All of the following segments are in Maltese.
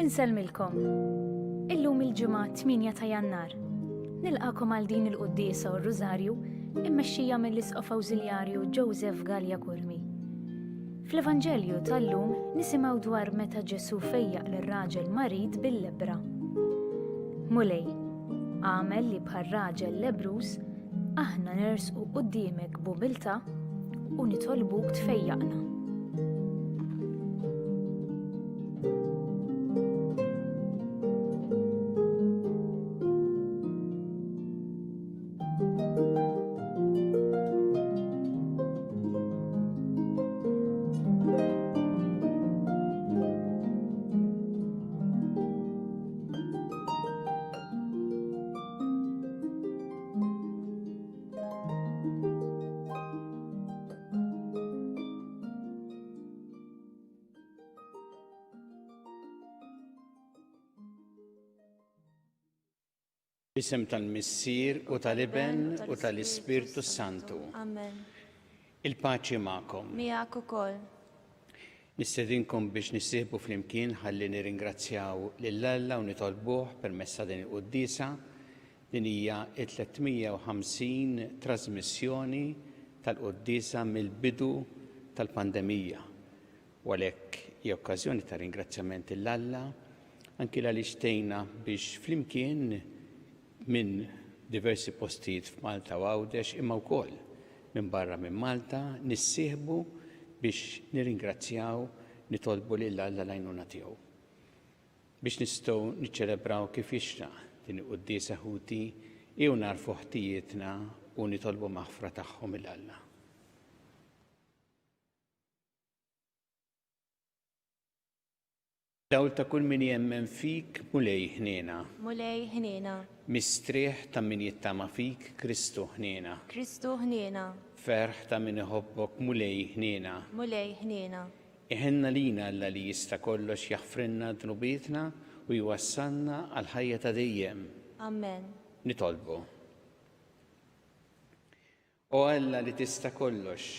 Inselmilkom. Illum il-ġimgħa 8 ta' Jannar. Nilqakom għal din il-quddiesa u r-Rużarju immexxija mill-Isqof Awżiljarju Joseph Gallia Kurmi. Fl-Evanġelju tal-lum nisimgħu dwar meta Ġesu fejjaq lir-raġel marid bil-lebbra. Mulej, għamel li bħal raġel lebrus aħna nersqu quddiemek b'umiltà u nitolbuk tfejjaqna. Bisem tal-Missier u tal-Iben u tal-Ispirtu Santu. Amen. Il-paċi ma'kom. Miegħek ukoll. Nistedinkom biex nissieħbu flimkien ħalli nirringrazzjaw lill-Alla u nitolbuh permezz din il-quddiesa din hija 350 trasmissjoni tal-quddiesa mill-bidu tal-pandemija. U għalhekk hija okkażjoni ta' ringrazzjament lill-Alla anki għaliex tgħinna biex flimkien minn diversi postijiet f'Malta u Għawdex imma wkoll minn barra minn Malta nissieħbu biex nirringrazzjaw nitolbu lill-Alla l-għajnuna tiegħu. Biex nistgħu niċċelebraw kif jixraq din il-quddiesa ħuti jew narfu ħtijietna u nitolbu maħfra tagħhom il-Alla. Dawl ta' kull min jemmen fik mulej ħniena. Mulej ħniena. Mistrieħ ta' min jittama fik Kristu ħniena. Kristu ħniena. Ferħ ta' min iħobbok mulej ħniena. Mulej ħniena. Iħenna lina Alla li jista' kollox jaħfrinna dnubietna u jwassalna għal ħajja ta' dejjem. Amen. Nitolbu. O Alla li tista' kollox,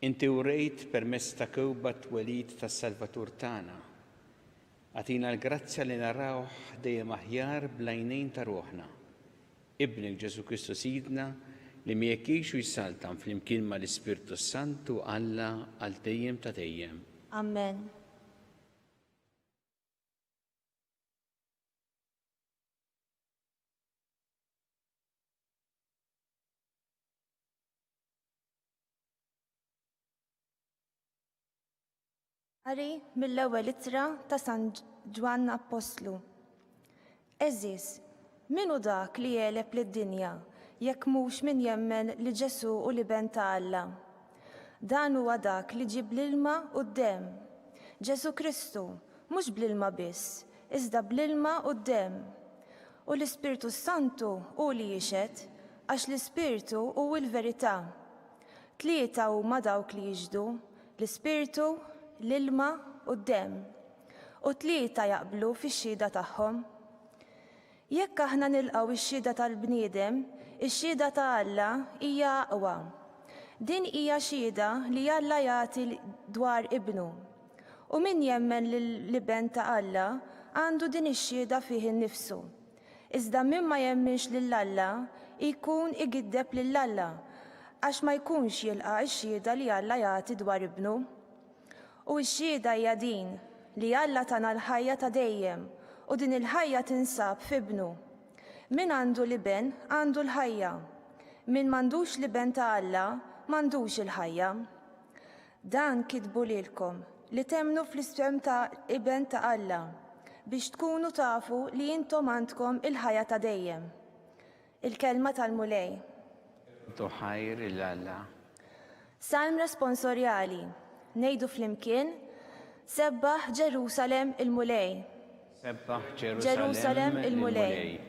inti urejt permezz ta' kewba twelid tas-Salvatur tagħna. Għatina l-grazzja li narawh dejjem aħjar bl-għajnejn ta' ruħna. Ibnek Ġesu Kristu Sidna li miegħek jgħixu jsaltam flimkien mal-Ispirtu Santu Alla għal dejjem ta' dejjem. Amen. Qari mill-ewwel ittra ta' San Ġwan Apostlu. Eżis, minu dak li jeleb lid-dinja jekk mhux min jemmen li Ġesu u l-Iben ta' Alla. Dan huwa dak li ġib l-ilma quddiem. Ġesu Kristu, mhux bl-ilma biss, iżda bl-ilma quddiem. U l-Ispirtu Santu hu li jixed għax l-Ispirtu hu l-verità. Tlieta huma dawk li jiġdu, l-Ispirtu, l-ilma quddiem. U tlieta jaqblu fix-xhieda tagħhom. Jekk aħna nilqgħu ix-xhieda tal-bniedem, ix-xhieda ta' Alla hija aqwa. Din hija xhieda li Alla jagħti dwar ibnu. U min jemmen l-Iben ta' Alla għandu din ix-xhieda fih innifsu. Iżda min ma jemminx lill-Alla jkun igiddeb lill-Alla għax ma jkunx jilqa' x-xhieda li Alla jagħti dwar ibnu. U x-xhieda hija din li Alla tana l-ħajja ta' dejjem u din il-ħajja tinsab f'ibnu. Min għandu l-Iben għandu l-ħajja. Min m'għandux l-Iben ta' Alla m'għandux il-ħajja. Dan kitbu lilkom li temnu fl-isem ta' Iben ta' Alla biex tkunu tafu li intom għandkom il-ħajja ta' dejjem. Il-kelma tal-mulej. Tuħajr il-Alla. Salm responsorjali. Nejdu flimkien, sebbaħ Ġerusalem il-mulej. Sebbaħ Ġerusalem il-mulej.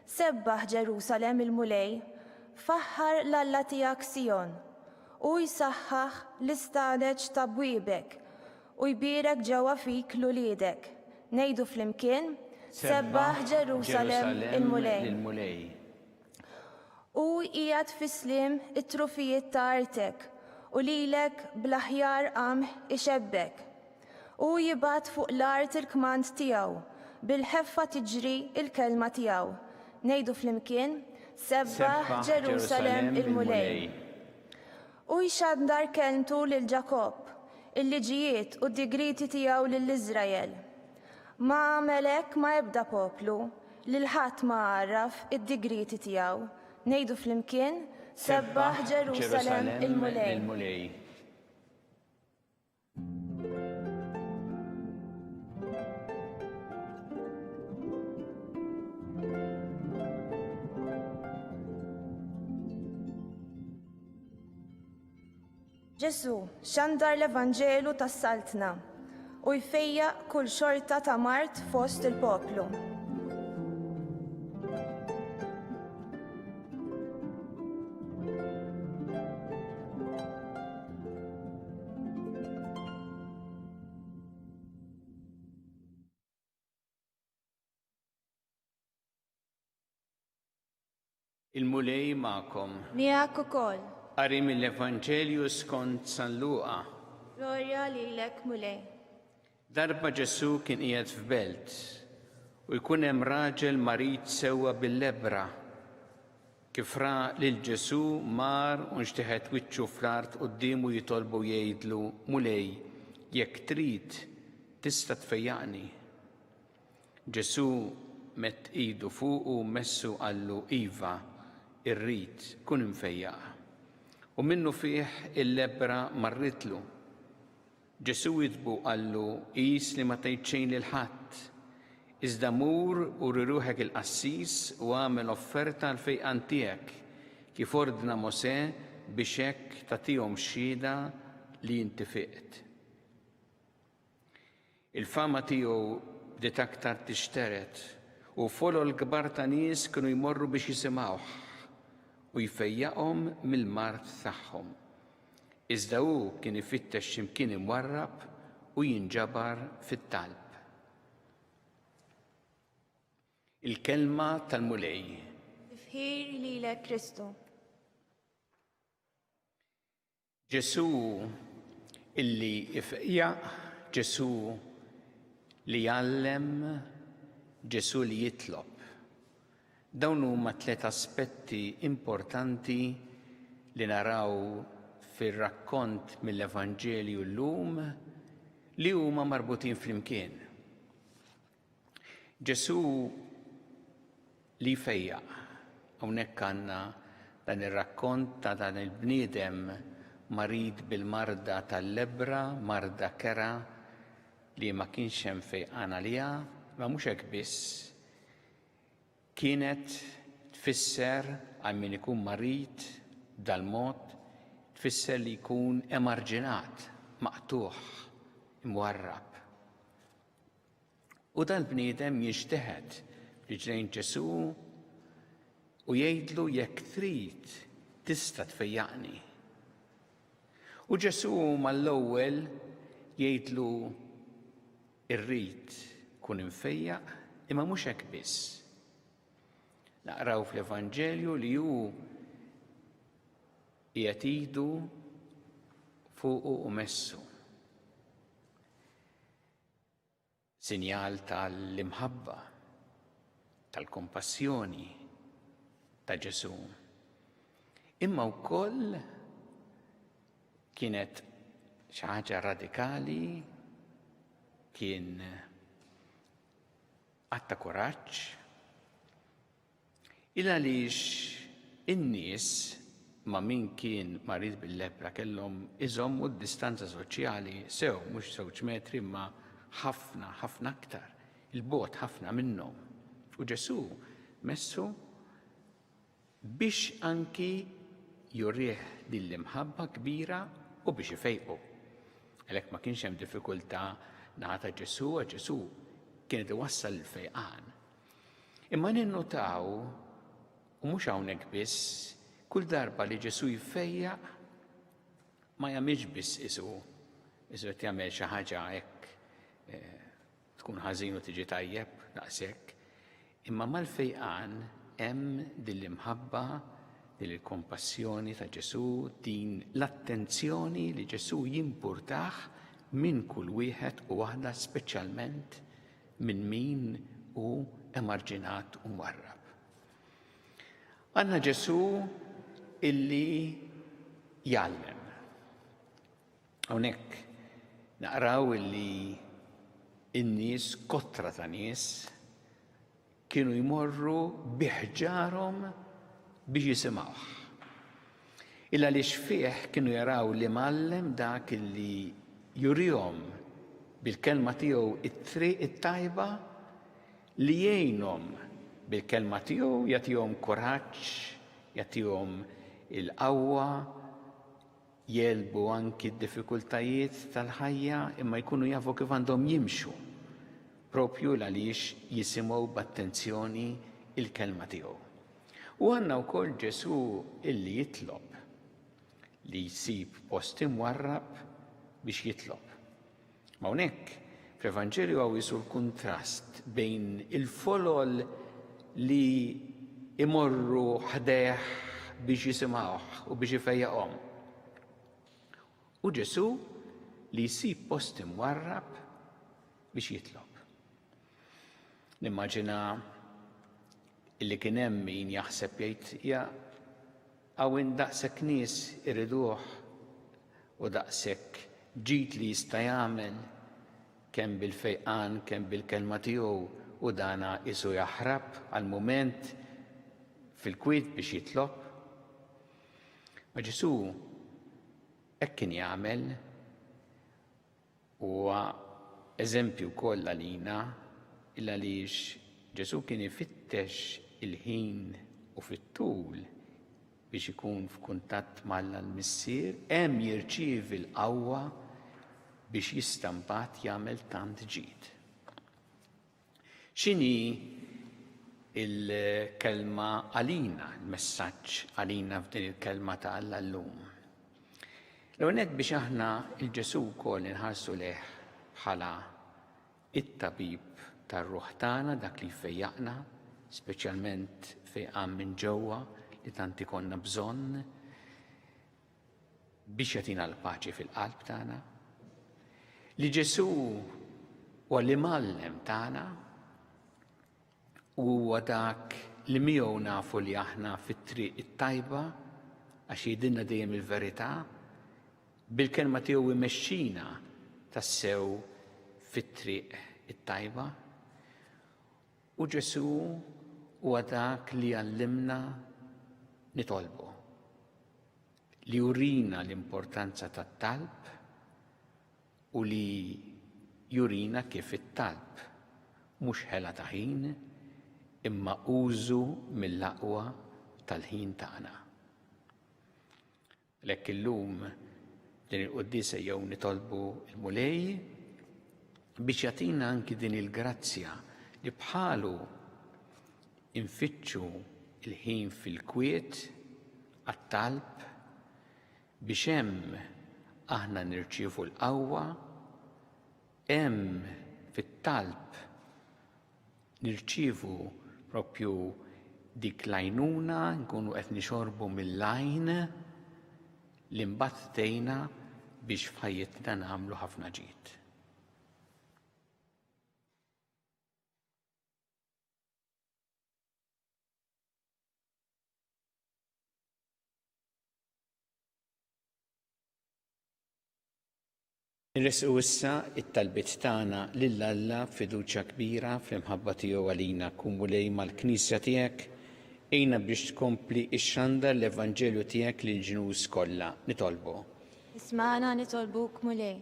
Sebbaħ Ġerusalem il-mulej, faħħar l-Alla tiegħek Sion, u jsaħħaħ l-istadeġ ta' bwiebek, u jbierek ġewwa fik l-uliedek. Nejdu flimkien, sebbaħ Ġerusalem il-mulej. U qiegħed fi-sliem it-trufijiet ta' artek, u lilek bl-aħjar qamħ ixebbek. u jibat fuq l-art il-kmand tiegħu, bil-ħeffa tiġri il-kelma tiegħu. Ngħidu flimkien, sebbaħ Ġerusalemm il-mulej. U jxaddar kelmtu lil Ġakob, il-liġijiet u d-digriti tiegħu lill-Iżrael. Ma għamel hekk ma ebda poplu, lil ħadd ma għarraf id-digriti tiegħu. Ngħidu flimkien, sebbaħ Ġerusalemm il-mulej. Ġesu xandar l-Evanġelu tas-saltna u jfejja kull xorta ta' mart fost il-poplu. Il-mulej ma'kom. Miegħek ukoll. Qari mill-Evanġelju skont San Luqa. Glorja lilek mulej. Darba Ġesu kien qiegħed f'belt u jkun hemm raġel marit sewwa bil-lebra. Kif ra lil Ġesu mar u nxteħet wiċċu fl-art qudiemu jitolbu jgħidlu mulej jekk trid tista' tfejjaqni. Ġesu mett idu fuq u messu qallu iva irrid kun imfejjaq. U minnu fih il-lebra marritlu. Ġesu jitbu qallu qis li ma tgħid xejn lil ħadd. Iżda mur u riruħek il-qassis u għamel offerta għal fejqan tiegħek kif ordna Mosè biex hekk tagħtihom xhieda li inti fiqt. Il-fama tiegħu bdiet aktar tixteret u folo l-kbar ta' nies kienu jmorru biex jisimgħuh u jfejjaqhom mill-mart tagħhom. Iżda hu kien ifittex x'imkien imwarrab u jinġabar fit-talb. Il-kelma tal-mulej. Ifħir lilek Kristu. Ġesu illi ifejjaq, Ġesu li jgħallem, Ġesu li jitlob. Dawn huma tliet aspetti importanti li naraw fir-rakkont mill-Evanġelju llum li huma marbutin flimkien. Ġesu li fejjaq hawnhekk għandna dan ir-rakkont ta' dan il-bniedem marid bil-marda tal-lebra, marda kera li ma kienx hemm fejqan għaliha, ma mhux hekk biss. Kienet tfisser għal min ikun marid dal-mod, tfisser li jkun emarġinat, maqtuħ, imwarrab. U dal-bniedem jinxteħed riġlejn Ġesu u jgħidlu jekk trid tista' tfejjaqni. U Ġesu mal-ewwel jgħidlu irrid kun infejjaq imma mhux hekk biss. Naqraw fl-Evanġelju li hu qiegħed idu fuqu u messu. Sinjal tal-imħabba, tal-kompassjoni ta' Ġesu. Imma wkoll kienet xi ħaġa radikali, kien għatta kuraġġ, il għaliex in-nies ma' min kien marid bil-lebra kellhom iżommu d-distanza soċjali sew mhux 2 metri imma ħafna aktar, il-bogħod ħafna minnhom. U Ġesu messu biex anki jurrieħ din l-imħabba kbira u biex ifejqu. Għalhekk ma kienx hemm diffikultà ngħata Ġesu għax Ġesu kienet iwassal il-fejqan. Imma ninnotaw u mhux hawnhekk biss, kull darba li Ġesu jiffejjaq ma jagħmilx biss isu qed jagħmel xi ħaġa hekk tkun ħażin u tiġi tajjeb daqshekk. Imma mal-fejqan hemm din l-imħabba, din il-kompassjoni ta' Ġesu, din l-attenzjoni li Ġesu jimpurtah minn kull wieħed u waħda speċjalment minn min hu emarġinat u mwarrab. Għandna Ġesu illi jgħallem. Hawnhekk naqraw illi in-nies kotra ta' nies kienu jmorru biħġarhom biex jisimgħuh. Illa li fih kienu jaraw li mallem dak illi jurihom bil-kelma tiegħu it-triq it-tajba li jgħinhom bil-kelma tiegħu jagħtihom kuraġġ, jagħtihom il-qawwa, jelbu anki d-diffikultajiet tal-ħajja imma jkunu jafu kif għandhom jimxu propju għaliex jisimgħu b'attenzjoni il-kelma tiegħu. U għandna wkoll Ġesu illi jitlob li jsib post imwarrab biex jitlob. Ma hawnhekk fl-Evanġelju hawn jisu l-kuntrast bejn il-folol li imorru ħdeħ biex jisimgħuh u biex ifejjaqhom. U Ġesu li jsib post imwarrab biex jitlob. Nimmaġina illi kien hemm min jaħseb jgħid hawn daqshekk nies iriduh u daqshekk ġid li jista' jagħmel kemm bil-fejqan, kemm bil-kelma tiegħu u dana isu jaħrab għal mument fil-kwiet biex jitlob. Ma Ġesu hekk kien jagħmel huwa eżempju wkoll għalina illa għaliex Ġesu kien ifittex il-ħin u fit-tul biex ikun f'kuntatt mal-Missier, hemm jirċievi l-qawwa biex jista' mbagħad jagħmel tant ġid. X'inhi il-kelma għalina, il-messaġġ għalina f'din il-kelma ta' Alla llum? L-għonet biex aħna il-Ġesu wkoll inħarsu leh bħala it-tabib tar-ruħ tagħna dak li jfejjaqna, speċjalment fejqan minn ġewwa li tant ikollna bżonn biex jagħtina l-paċi fil-qalb tagħna. Li Ġesu huwa l-imgħallem tagħna huwa dak li miegħu nafu li aħna fit-triq it-tajba għax jgħidilna dejjem il-verità, bil-kelma tiegħu imexxina tassew fit-triq it-tajba. U Ġesu huwa dak li għallimna nitolbu, li jurina l-importanza tat-talb u li jurina kif it-talb mhux ħela ta' ħin imma użu mill-aqwa tal-ħin tagħna. Lekk illum din il-qudiesa jew nitolbu l-Mulej biex jagħtina anki din il-grazzja li bħalu infittxu il-ħin fil-kwiet għat-talb biex hemm aħna nirċievu l-qawwa, hemm fit-talb nirċievu propju dik l-għajnuna nkunu qed nixorbu mill-għajn li mbagħad tgħinna biex f'ħajjitna nagħmlu ħafna ġid. Nirresqu issa it-talbiet tagħna lil Alla fiduċja kbira fl-imħabba tiegħu għalina kun Mulej mal-Knisja tiegħek ejna biex tkompli xxandar l-Evanġelju tiegħek lill-ġnus kollha. Nitolbu. Isma'na nitolbuk Mulej.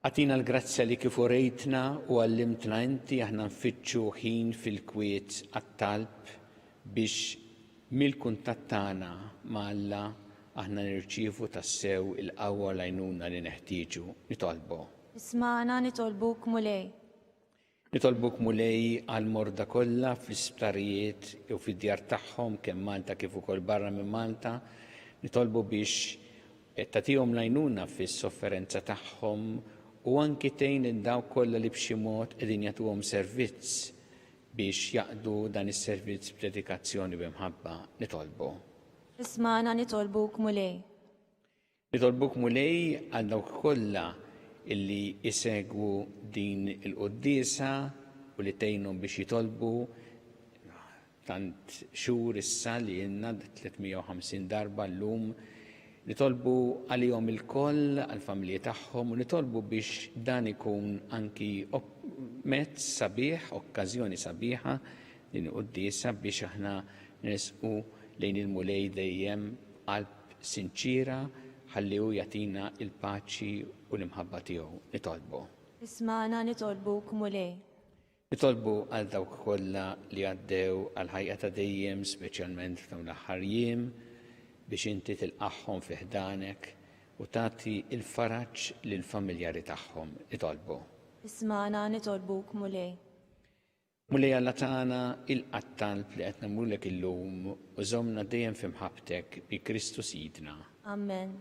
Għatina l-grazzja li kif urejtna u għallimtna inti aħna nfittxu ħin fil-kwiet għat-talb biex mill-kuntatt tagħna ma' Alla aħna nirċievu tassew il-qawwa l-għajnuna li neħtieġu. Nitolbu. Isma'na nitolbuk Mulej. Nitolbuk Mulej għal-morda kollha fl-isptarijiet jew fid-djar tagħhom kemm Malta kif ukoll barra minn Malta. Nitolbu biex tagħtihom l-għajnuna fis-sofferenza tagħhom u anki tgħin dawk kollha li b'xi mod qegħdin jagħtuhom servizz biex jaqdu dan is-servizz b'dedikazzjoni b'imħabba. Nitolbu. Isma'na nitolbuk Mulej. Nitolbuk Mulej għal dawk kollha illi isegwu din il-qoddisa u li tgħinhom biex jitolbu tant xhur issa li jenna 350 darba llum nitolbu għalihom il-koll għall-familji tagħhom u nitolbu biex dan ikun anki mezz sabiħ, okkażjoni sabiħa din il-qoddisa biex aħna nisqu lejn il-mulej dejjem qalb sinċira ħalli hu jagħtina il-paċi u l-imħabba tiegħu. Nitolbu. Isma'na nitolbuk mulej. Nitolbu għal dawk kollha li għaddew għal ħajja ta' dejjem, speċjalment f'dawn l-aħħar jiem, biex inti tilqaħħom fi ħdanek u tagħti il-faraġġ lill-familjari tagħhom. Nitolbu. Isma'na nitolbuk mulej. Mulej Alla tagħna il-qattalb li qed nagħmlulek illum u żommna dejjem f'imħabbtek bi Kristu Sidna. Amen.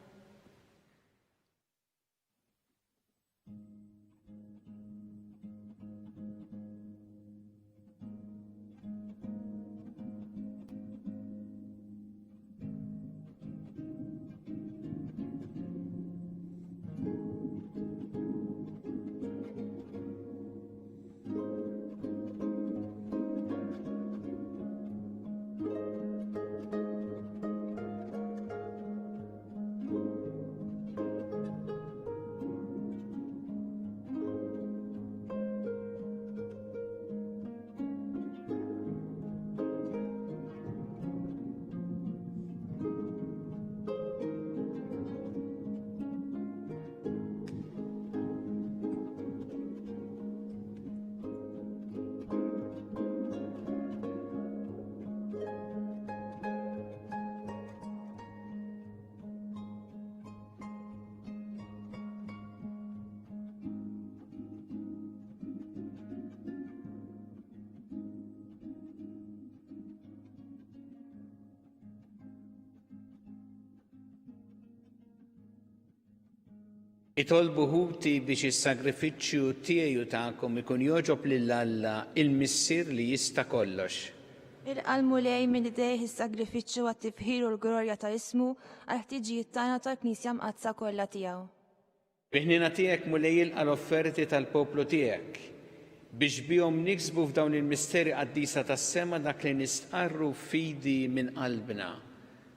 Itolbu ħuti biex is-sagrifiċċju tiegħi u tagħkom ikun joġob lil Alla il-missier li jista' kollox. Il-qal mulej minn idejh is-sagrifiċċju għat-tifħir u l-glorja ta' ismu għal ħtiġijiet tagħna tal-Knisja mqazza kollha tiegħu. Biħnina tiegħek mulej il offerti tal-poplu tiegħek biex bihom niksbu f'dawn il-misteri qaddisa tas-sema dak li nistqarru fidi minn qalbna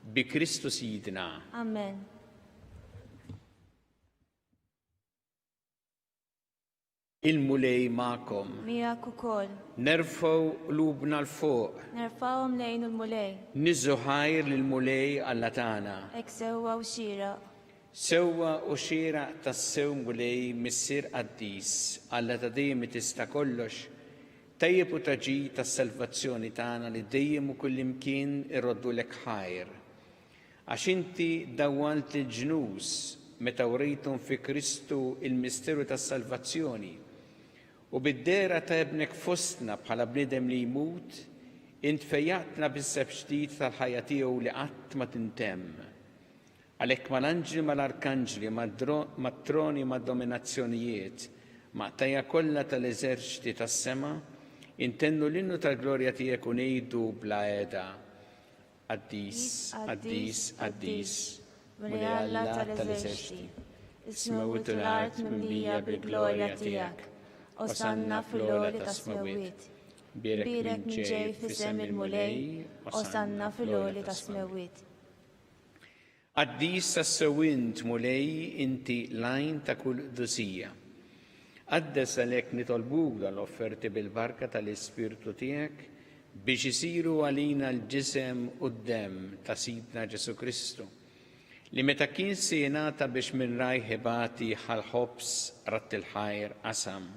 bi Kristu Sidna. Amen. Il-mulej ma'kom. Miegħek ukoll. Nerfgħu qlubna l-fuq. Nerfgħuhom lejn il-mulej. Niżżu ħajr lill-mulej Alla tagħna. Hekk sewwa u xieraq. Sewwa u xieraq tas-sew mulej missier qaddis Alla ta' dejjem tista' kollox. Tajjeb u taġi tas-salvazzjoni tagħna li dejjem u kullimkien irroddulek ħajr. Għax inti dawwalt il-ġnus meta wrejthom fi Kristu il-misteru tas-salvazzjoni. U bid-dera ta' ibnek fostna bħala bniedem li jmut, int fejjaqtna bis-seb ġdid tal-ħajja tiegħu li qatt ma tintemm. Għalhekk mal-anġli mal-arkanġli, mat-troni mad-dominazzjonijiet, maqtajja kollha tal-eżerċiti tas-sema, intennu l-innu tal-glorja tiegħek u ngħidu bla qiegħda. Qaddis, qaddis, qaddis. Mulej Alla tal-eżerċiti. Ismewwet l-art mimlija bil-glorja tiegħek. Osanna fil-għoli ta' smewit. Birek ġej f'isem il-mulej, osanna fil-għoli ta' smewit. Qaddis tas-sewint mulej inti lajn ta' kull qdusija. Qaddes għalhekk nitolbuk dal-offerti bil-barka tal-Ispirtu tiegħek biex isiru għalina l-ġisem u d-dem ta' Sidna Ġesu Kristu. Li meta kien sienata biex minn rajħibati ħal-ħobs ratt il-ħajr qasam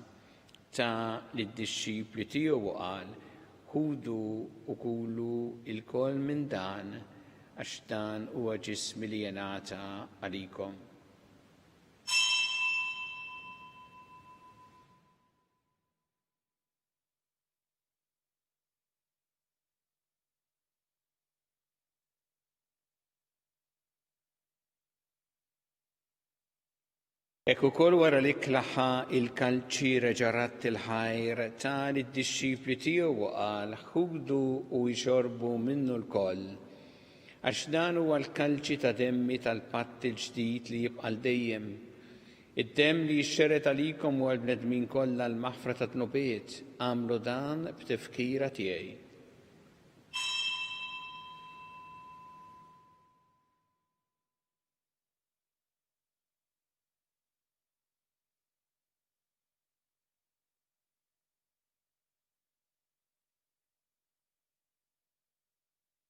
ta' lid-dixxipli tiegħu u qal ħudu u kulu il-kol minn dan għax dan huwa ġismi li jingħata għalikom. Ek ukoll wara li klaħħa il-kalċi reġarat il-ħajr tal id-dixxipli tiegħu u qal ħudu u jxorbu minnu l-koll. Għax dan huwa l-kalċi ta' demmi tal-patt il-ġdid li jibqa' dejjem. Id-dem li jixxeret għalikom u għal-bnedmin kollha l-maħfra ta' tnubiet, għamlu dan b'tifkira tiegħi.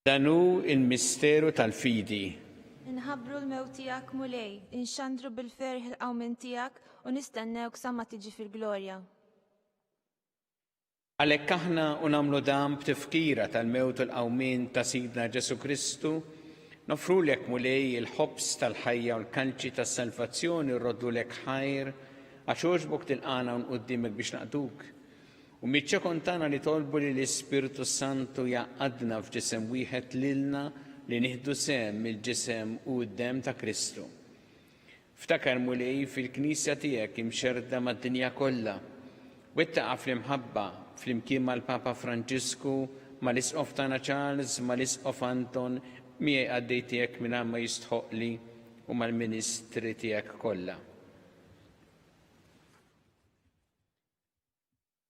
Danu il-misteru tal-fidi. Inħabbru l-mewt tiegħek mulej, inxandru bil-ferħ il-qawmin tiegħek u nistennewk sa ma tiġi fil-glorja. Għalhekk aħna u nagħmlu dan b'tifkira tal-mewt u l-qawmin ta' Sidna Ġesu Kristu, nofrulek mulej il-ħobs tal-ħajja u l-kanċi tas-salvazzjoni rroddulek ħajr għax għoġbok tilqana u nquddimek biex naqduk. U mitċa kontana li tolbu li l-Ispiritu Santu jaqadna f'ġisem wieħed lilna li nieħdu sem mill-ġisem u d-dem ta' Kristu. Ftakar mulej fil-Knisja tiegħek imxerda mad-dinja kollha. Wettaqa fl-imħabba fl-imkien mal-Papa Franġisku, mal-Isqof tagħna Charles, mal-Isqof Anton, miegħi għaddej tiegħek mingħajr ma jistħoqli u mal-Ministri tiegħek kollha.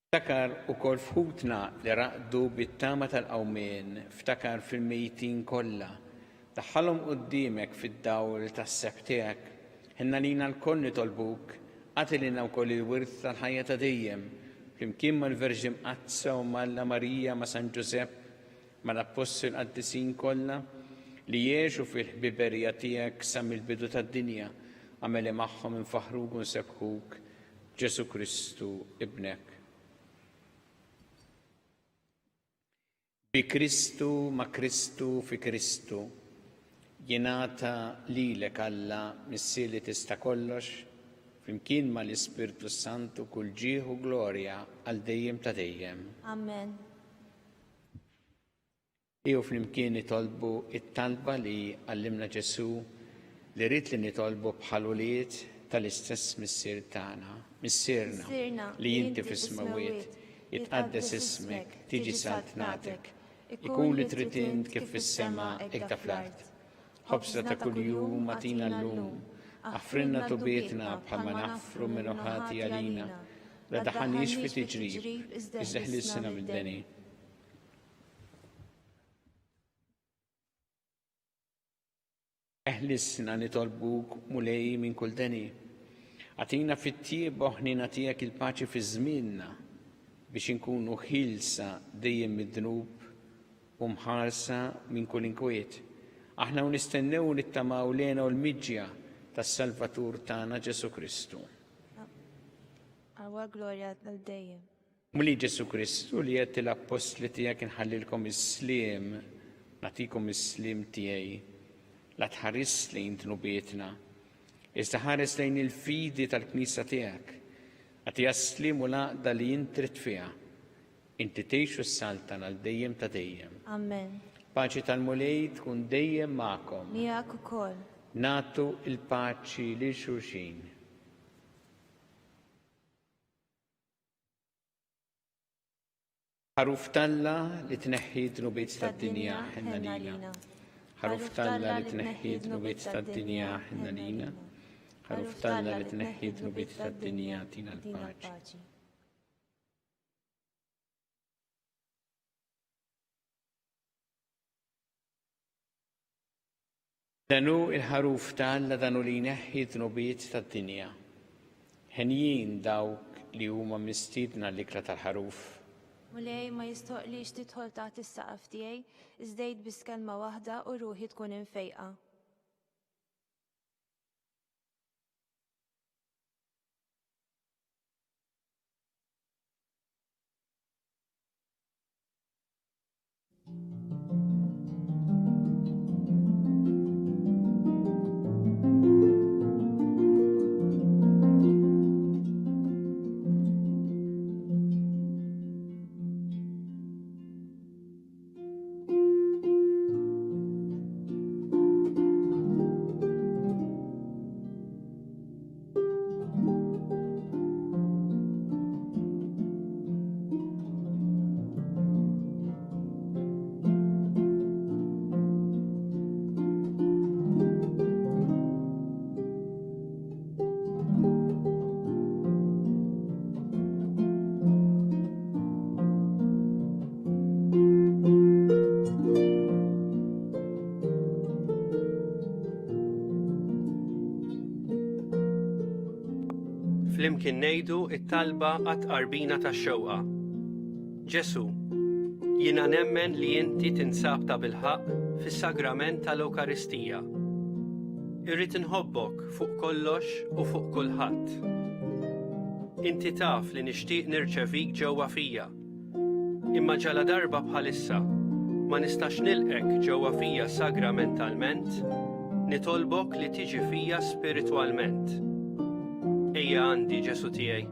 Ftakar ukoll fħutna li raqdu bit-tama tal-qawmien, ftakar fil-mejtin kollha. Daħħalhom quddiemek fid-dawl tas-seb tiegħek. Ħinna lina l-koll nitolbuk, għati lina wkoll il-wirth tal-ħajja ta' dejjem, flimkien mal-Verġi Mqazza u mal-La Marija ma' San Ġusepp, mal-Apostol qaddisin kollha li jgħixu fil-ħbiberija tiegħek sa mill-bidu tad-dinja, għameli magħhom infaħruk u nsebħuk Ġesu Kristu ibnek. Bi Kristu ma' Kristu fi Kristu, jingħata lilek Alla missieli tista' kollox, flimkien ma' l-Ispirtu Santu kull ġieħ u glorja għal dejjem ta' dejjem. Amen. Iju flimkien nitolbu it-talba li għallimna Ġesu li rrid li nitolbu bħal ulied tal-istess missier tagħna, missierna li inti fis-smawiet, jitqaddes ismek, tiġi saltnatek, ikun li trid int kif fis-sema hekk ta' fl-art. Ħobsna ta' kuljum atina llum, affrinna tubietna bħalma naffru minn ħati għalina, la daħanix fi tiġrib, iżda ħlissna mid-deni. Eħlissna nitolbuk mulej minn kull deni. Għatina fit-tieb oħnina tiegħek il-paċi fi żmienna biex inkunu ħilsa dejjem mid-dnub u mħarsa minn kull inkwiet. Aħna u nistennew nittamaw lena u l-miġja tas-Salvatur tagħna Ġesu Kristu. Għalwa glorja għal-dejjem. Muli Ġesu Kristu li qed l-apostli tiegħek inħallilkom is-sliem, nagħtikom is-sliem tiegħi, la tħares lejn tnubietna, iżda ħares lejn il-fidi tal-Knisja tiegħek. Għati għaslim u laqda li jintrit fiha, inti tgħixu s-saltan għal dejjem ta' dejjem. Amen. Paċi tal-mulej tkun dejjem magħkom. Miegħek ukoll. Natu il-paċi lil xulxin. Ħaruf Talla li tneħħi tnubiet tad-dinja ħinna lina. Ħaruf Talla li tneħħi tnubiet tad-dinja ħinna lina. Ħaruf Talla li tneħħi tnubiet tad-dinja tina l-paċi. Danu il-ħaruf Talla danu li jneħħi tnubiet tad-dinja. Ħenjin dawk li huma mistiedna l-ikra tal-ħaruf. Mulej ma jistoqlix tidħol taħt is-saqaf tiegħi, iżdejt biss kelma waħda u ruħi tkun infejqa. flimkien ngħidu t-talba għat-qarbina tax-xewqa. Ġesu, jiena nemmen li inti tinsab ta' bilħaq fis-sagrament tal-Ewkaristija. Irrid inħobbok fuq kollox u fuq kulħadd. Inti taf li nixtieq nirċevik ġewwa fija. Imma ġala darba bħalissa ma nistax nilqek ġewwa fija sagramentalment, nitolbok li tiġi fija spiritwalment. Ejja għandi Ġesu tiegħi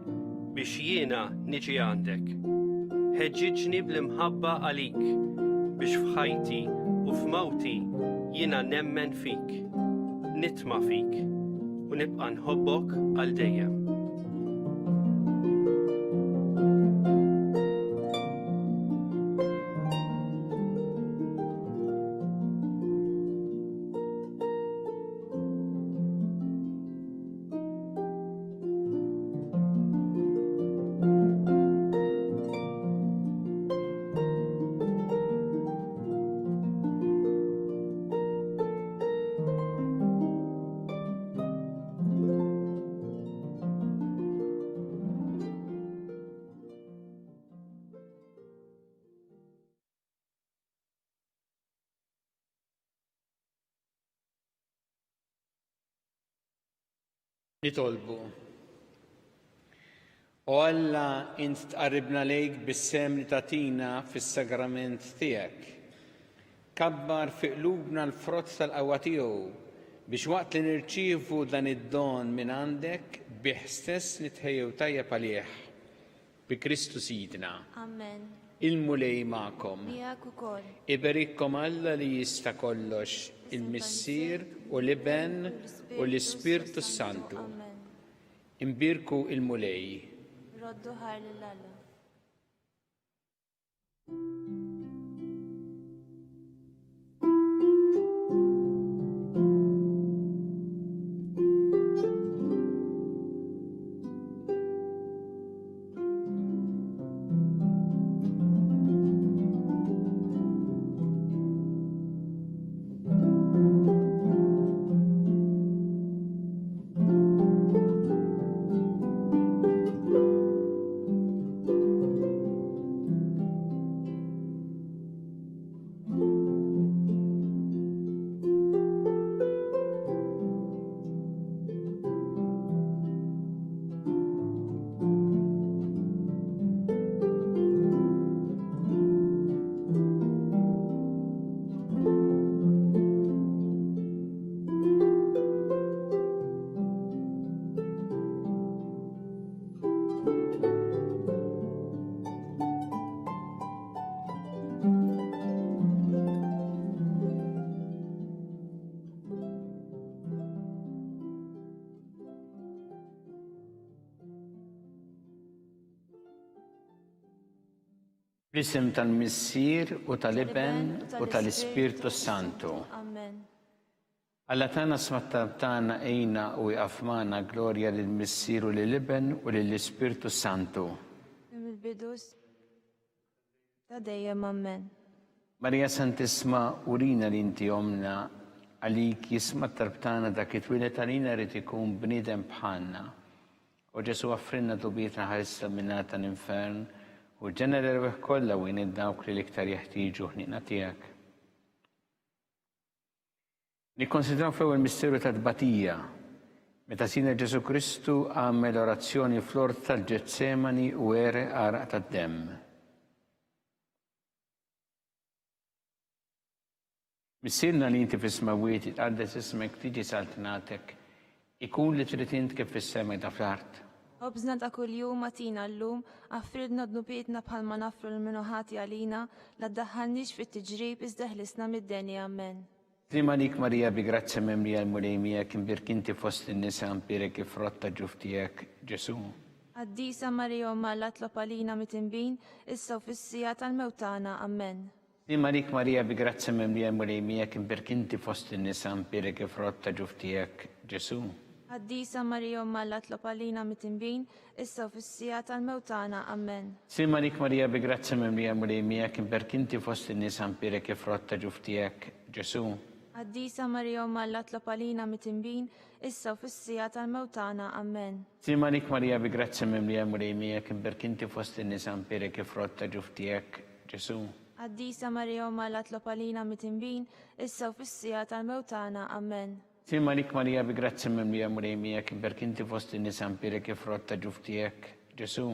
biex jiena niġi għandek. Ħeġġiġni bl-imħabba għalik biex f'ħajti u f'mawti jiena nemmen fik, nitma' fik u nibqa' nħobbok għal dejjem. Nitolbu. O Alla, int tqarribna lejk bis-sem li tatina fis-sagrament tiegħek. Kabbar fi qlubna l-frott tal-qawwa tiegħu biex waqt li nirċievu dan id-don minn għandek bih stess nitħejjew tajjeb għalih. Bi Kristu Sidna. Amen. Il-mulej magħkom. Miegħek ukoll. Iberikkom Alla li jista' kollox, il-Missier u l-Iben u l-Ispirtu Santu. Amen. Imbirku il-mulej. Roddu ħar lil-Alla. Bl-isem tal-Missier u tal-Iben u tal-Ispirtu Santu. Amen. Alla tana smattab tana ejna u jqafmana glorja lill-Missier u lill-Iben u lill-Ispirtu Santu. Il-bidus ta' dejjem amen. Marija Santisma urina li inti omna għalik jisma tarbtana dak it-twilet għalina rrit ikun bnidem bħalna. U Ġesu għaffrinna tubietna ħarissa minnata l-infern u ġenera l-weħ kolla u dawk li l-iktar jeħtieġu ħnina tiegħek. Nikkonsidraw few il-misteru ta' tbatija, meta sina Ġesu Kristu għamel orazzjoni fl-ort tal-Ġetsemani u ere għaraq tad-demm. Missirna li inti fis-smawiet tqaddes ismek tiġi saltinatek, ikun li trid int kif fis-sema ta' fl-art. Obżna ta' kuljum matina llum, affridna dnupietna bħalma nafru l-minuħati għalina, la ddaħħalniex fit-tiġrib iżda ħlisna mid-deni amen. Trima lik Marija bi grazzi memli għal-mulej miegħek imbirkinti fost in-nisa impirek kif rotta ġuf tiegħek Ġesu. Għaddisa Marija Omma la tlob għalina mit-inbin, issa u fis-sija tal-mewtana amen. Trima lik Marija bi grazzi memli għal-mulej miegħek imbirkinti fost in-nisa impirek kif rotta ġuf tiegħek Ġesu. Għaddisa Marija Omma la tlob għalina mit-inbin, issa u fis-sija tal-mewtana amen. Trima lik Marija bi grazzi memli għal-mulej miegħek imbirkinti fost in-nisa impirek kif rotta ġuf tiegħek Ġesu. Qaddisa Marija Umma Alla tlob għalina mit-tinbin, issa u fis-sija tal-mewtana. Amen. Simalik Marija bi grazzi mimlija murejmijek, imberkinti fost in-nisa mpirek ifrotta ġuftijek, Ġesu. Qaddisa Marija Umma Alla tlob għalina mit-tinbin, issa u fis-sija tal-mewtana. Amen. Simalik Marija bi grazzi mimlija murejmijek, imberkinti fost in-nisa mpirek ifrotta ġuftijek, Ġesu.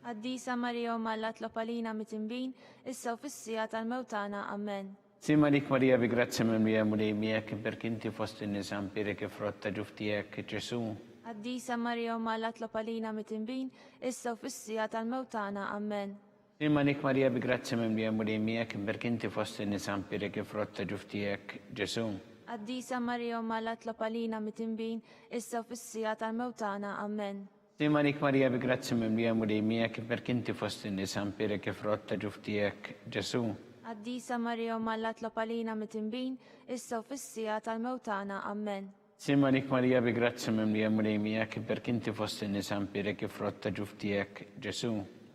Qaddisa Marija Umma Alla tlob għalina mit-tinbin, issa u fis-sija tal-mewtana. Amen. Simalik Marija bi grazzi mimlija murejmijek, imberkinti fost in-nisa mpirek ifrotta ġuftijek, Ġesu. Qaddisa Marija Umma Alla tlob għalina mit-tinbin, issa u fis-sija tal-mewtana. Amen. Simalik Marija bi grazzi mimlija murejmijek, imberkinti fost in-nisa mpirek ifrotta ġuftijek, Ġesu. Qaddisa Marija Umma Alla tlob għalina mit-tinbin, issa u fis-sija tal-mewtana. Amen. Simalik Marija bi grazzi mimlija murejmijek, imberkinti fost in-nisa mpirek ifrotta ġuftijek, Ġesu. Qaddisa Marija Umma Alla tlob għalina mit-tinbin, issa u fis-sija tal-mewtana. Amen. Simalik Marija bi grazzi mimlija murejmijek, imberkinti fost in-nisa mpirek ifrotta ġuftijek, Ġesu.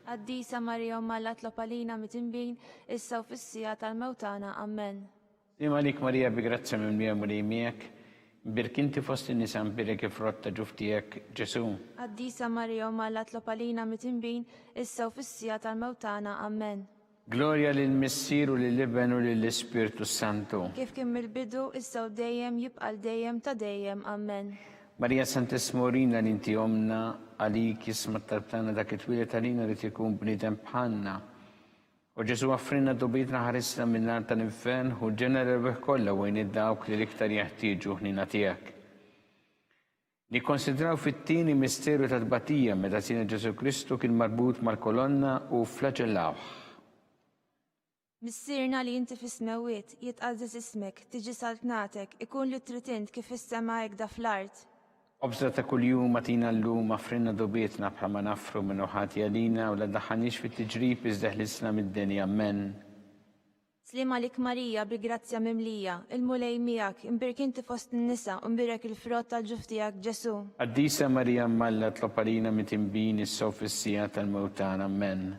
Qaddisa Marija Umma Alla tlob għalina mit-tinbin, issa u fis-sija tal-mewtana. Amen. Simalik Marija bi grazzi mimlija murejmijek, imberkinti fost in-nisa mpirek ifrotta ġuftijek, Ġesu. Qaddisa Marija Umma Alla tlob għalina mit-tinbin, issa u fis-sija tal-mewtana. Amen. Gloria lill-Missir u lill-Iben u lill-Ispirtu Santu. Kif kien mill-bidu, issa u dejjem jibqa' dejjem ta' dejjem. Amen. Marija Santissimorina l-inti omna għalik jisma tartana dak it-twilet għalina li tikun bnidem bħanna. U Ġesu għaffrinna dobitna ħarisna minnar tal-infern u ġenera rebeħ kolla għajn id-dawk li l-iktar jaħtieġu ħnina tijak. Nikkonsidraw fit-tieni misteru ta' tbatija meta sina Ġesu Kristu kien marbut mal-kolonna u flagellawh. Missirna li inti fis-smawiet, jitqaddis ismek, tiġi saltnatek, ikun li tritint kif is-sema da fl-art. Obżra ta' kuljum matina l-lum affrinna dobietna bħalma nafru minn uħati għalina u la daħanix fit-tiġrib iżdeħlisna mid-dinja. Amen. Slima lik Marija bi grazzja mimlija, il-mulej miegħek, imbirkinti fost in-nisa u mbirek il-frott tal-ġuftijak Ġesu. Qaddisa Marija Malla tlob għalina mit-tinbin is-sew fis-sija tal-mewtana. Amen.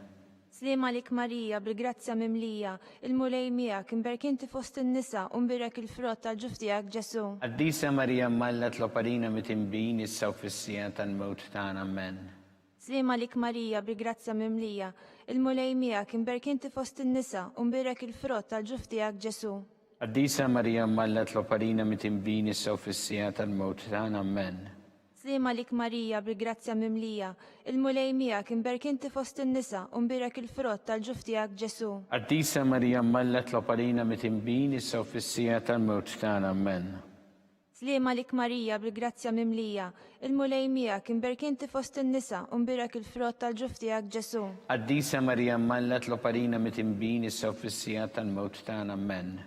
Slima lik Marija bi grazzja mimlija, il-mulej miegħek, imbirkinti fost in-nisa u mbirek il-frott tal-ġuftijak Ġesu. Qaddisa Marija Malla tlob għalina mit-tinbin is-sew fis-sija tal-mewtana. Amen. Slima lik Marija bi grazzja mimlija, il-mulej miegħek, imbirkinti fost in-nisa u mbirek il-frott tal-ġuftijak Ġesu. Qaddisa Marija Malla tlob għalina mit-tinbin is-sew fis-sija tal-mewtana. Amen. Slima lik Marija bi grazzja mimlija, il-mulej miegħek, imbirkinti fost in-nisa u mbirek il-frott tal-ġuftijak Ġesu. Qaddisa Marija Malla tlob għalina mit-tinbin is-sew fis-sija tal-mewtana. Amen. Slima lik Marija bi grazzja mimlija, il-mulej miegħek, imbirkinti fost in-nisa u mbirek il-frott tal-ġuftijak Ġesu. Qaddisa Marija Malla tlob għalina mit-tinbin is-sew fis-sija tal-mewtana. Amen.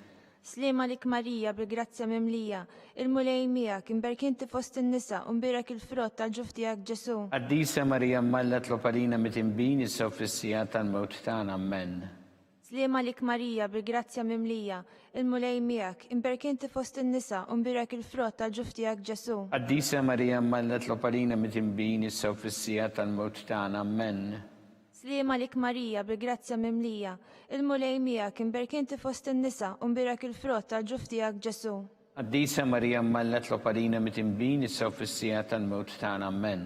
Slima lik Marija bi grazzja mimlija, il-mulej miegħek, imbirkinti fost in-nisa u mbirek il-frott tal-ġuftijak Ġesu. Qaddisa Marija Malla tlob għalina mit-tinbin is-sew fis-sija tal-mewtana. Amen. Slima lik Marija bi grazzja mimlija, il-mulej miegħek, imbirkinti fost in-nisa u mbirek il-frott tal-ġuftijak Ġesu. Qaddisa Marija Malla tlob għalina mit-tinbin is-sew fis-sija tal-mewtana. Amen. Slima lik Marija bi grazzja mimlija, il-mulej miegħek, imbirkinti fost in-nisa u mbirek il-frott tal-ġuftijak Ġesu. Qaddisa Marija Malla tlob għalina mit-tinbin is-sew fis-sija tal-mewtana. Amen.